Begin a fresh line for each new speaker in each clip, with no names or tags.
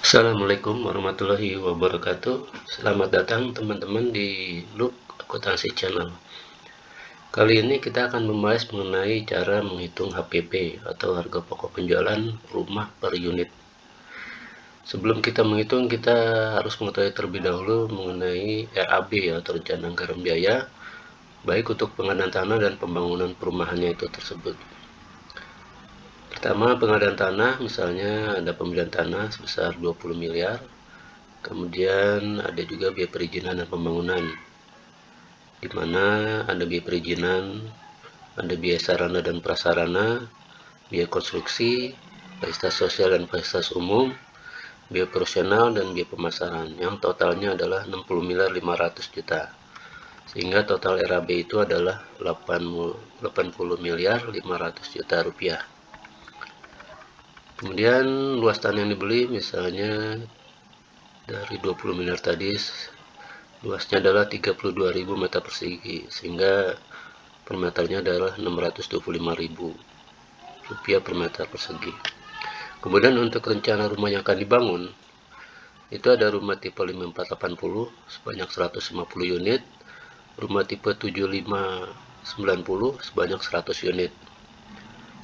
Assalamualaikum warahmatullahi wabarakatuh. Selamat datang teman-teman di Look Akuntansi Channel. Kali ini kita akan membahas mengenai cara menghitung HPP atau harga pokok penjualan rumah per unit. Sebelum kita menghitung, kita harus mengetahui terlebih dahulu mengenai RAB atau rencana anggaran biaya, baik untuk pengadaan tanah dan pembangunan perumahannya itu tersebut. Pertama, pengadaan tanah, misalnya ada pembelian tanah sebesar 20 miliar. Kemudian ada juga biaya perizinan dan pembangunan, di mana ada biaya perizinan, ada biaya sarana dan prasarana, biaya konstruksi, fasilitas sosial dan fasilitas umum, biaya operasional, dan biaya pemasaran, yang totalnya adalah 60 miliar 500 juta. Sehingga total RAB itu adalah 80 miliar 500 juta rupiah. Kemudian luas tanah yang dibeli, misalnya dari 20 miliar tadi, luasnya adalah 32.000 meter persegi, sehingga per meternya adalah 625.000 rupiah per meter persegi. Kemudian untuk rencana rumah yang akan dibangun, itu ada rumah tipe 5480 sebanyak 150 unit, rumah tipe 7590 sebanyak 100 unit.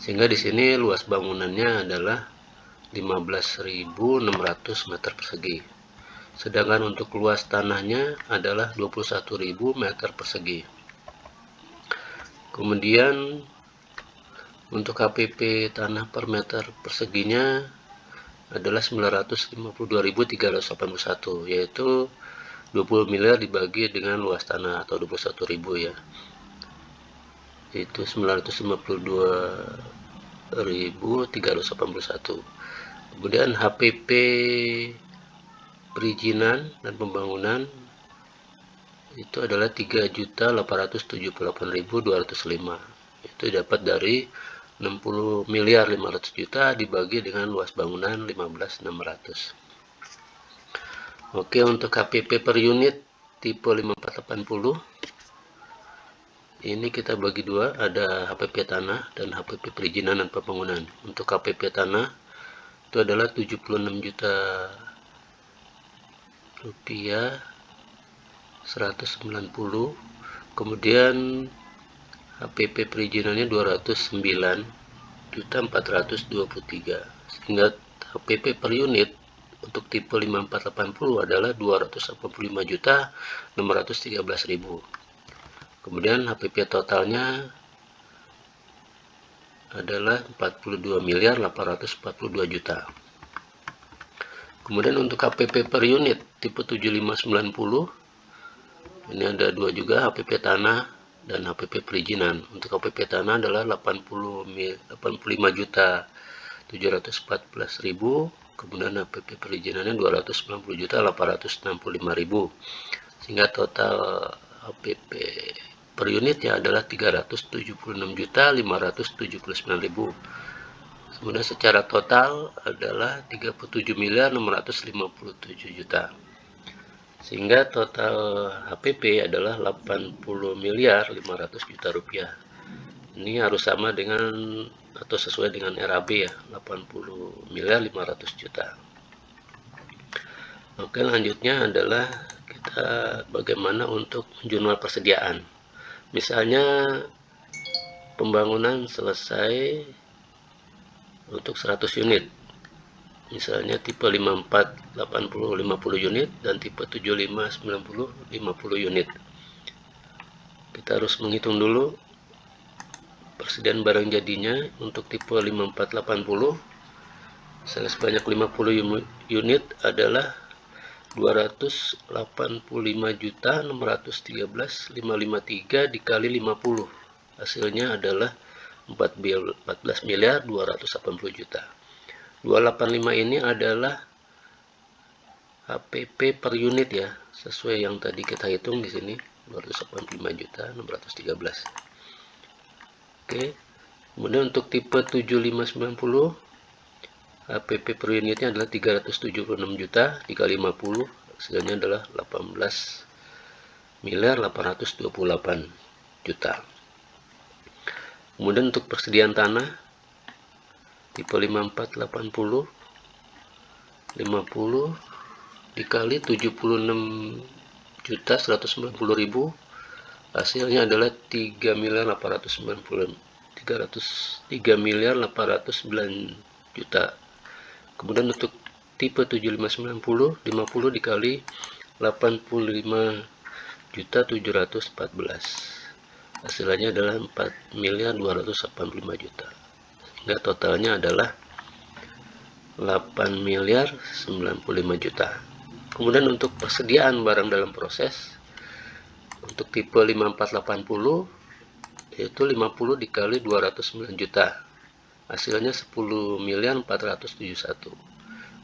Sehingga di sini luas bangunannya adalah 15.600 meter persegi. Sedangkan untuk luas tanahnya adalah 21.000 meter persegi. Kemudian untuk HPP tanah per meter perseginya adalah 952.381, yaitu 20 miliar dibagi dengan luas tanah atau 21.000 ya. Itu 952.381. Kemudian HPP perizinan dan pembangunan itu adalah 3.878.205. Itu dapat dari 60 miliar 500 juta dibagi dengan luas bangunan 15.600. Oke, untuk HPP per unit tipe 5480 ini kita bagi dua, ada HPP tanah dan HPP perizinan dan pembangunan. Untuk HPP tanah itu adalah 76 juta rupiah 190. Kemudian HPP perizinannya 209.423, sehingga HPP per unit untuk tipe 5480 adalah 285.613.000. Kemudian HPP totalnya adalah 42 miliar 842 juta. Kemudian untuk HPP per unit tipe 7590 ini ada dua juga, HPP tanah dan HPP perizinan. Untuk HPP tanah adalah 85.714.000, kemudian HPP perizinannya 290.865.000, sehingga total HPP per unitnya adalah 376.579.000. Kemudian secara total adalah 37.657 juta. Sehingga total HPP adalah 80 miliar 500 juta rupiah. Ini harus sama dengan atau sesuai dengan RAB ya, 80 miliar 500 juta. Oke, selanjutnya adalah kita bagaimana untuk jurnal persediaan. Misalnya pembangunan selesai untuk 100 unit. Misalnya tipe 54 80 50 unit dan tipe 75 90 50 unit. Kita harus menghitung dulu persediaan barang jadinya. Untuk tipe 54 80 sebanyak 50 unit adalah 285.613.553 dikali 50. Hasilnya adalah 14 miliar 280 juta. 285 ini adalah HPP per unit ya, sesuai yang tadi kita hitung di sini, 285.613. Oke. Kemudian untuk tipe 7590 HPP per unitnya adalah 376 juta dikali 50, hasilnya adalah 18 miliar 828 juta. Kemudian untuk persediaan tanah tipe 5480 50 dikali 76.190.000, hasilnya adalah 3.809 juta. Kemudian untuk tipe 7590, 50 dikali 85.714, hasilnya adalah 4.285 juta, sehingga totalnya adalah 8.095 juta. Kemudian untuk persediaan barang dalam proses, untuk tipe 5480 yaitu 50 dikali 209 juta, hasilnya 10.471.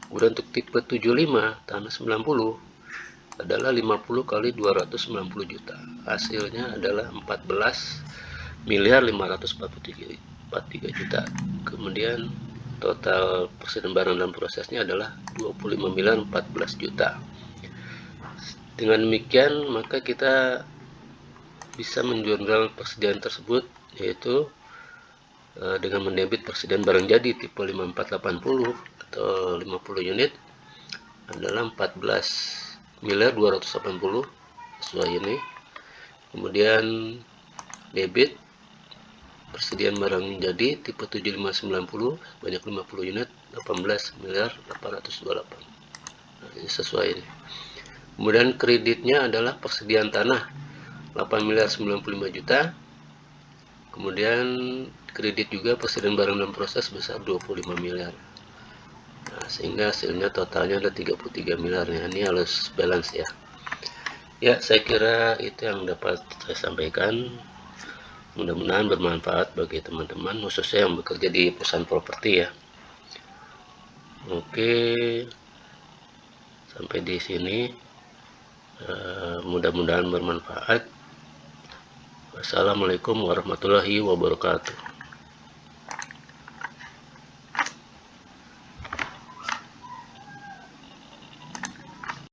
Kemudian untuk tipe 75 tanah 90 adalah 50 kali 290 juta, hasilnya adalah 14.543 juta. Kemudian total persediaan barang dalam prosesnya adalah 25.014 juta. Dengan demikian maka kita bisa menjurnal persediaan tersebut, yaitu dengan mendebit persediaan barang jadi tipe 5480 atau 50 unit adalah 14.280 sesuai ini. Kemudian debit persediaan barang jadi tipe 7590 banyak 50 unit 18.828. Nah, ini sesuai ini. Kemudian kreditnya adalah persediaan tanah 8.095 juta. Kemudian kredit juga persediaan barang dalam proses besar 25 miliar. Nah, sehingga hasilnya totalnya ada 33 miliar. Ya, ini harus balance ya. Ya, saya kira itu yang dapat saya sampaikan. Mudah-mudahan bermanfaat bagi teman-teman, khususnya yang bekerja di perusahaan properti ya. Oke, sampai di sini. Mudah-mudahan bermanfaat. Wassalamualaikum warahmatullahi wabarakatuh.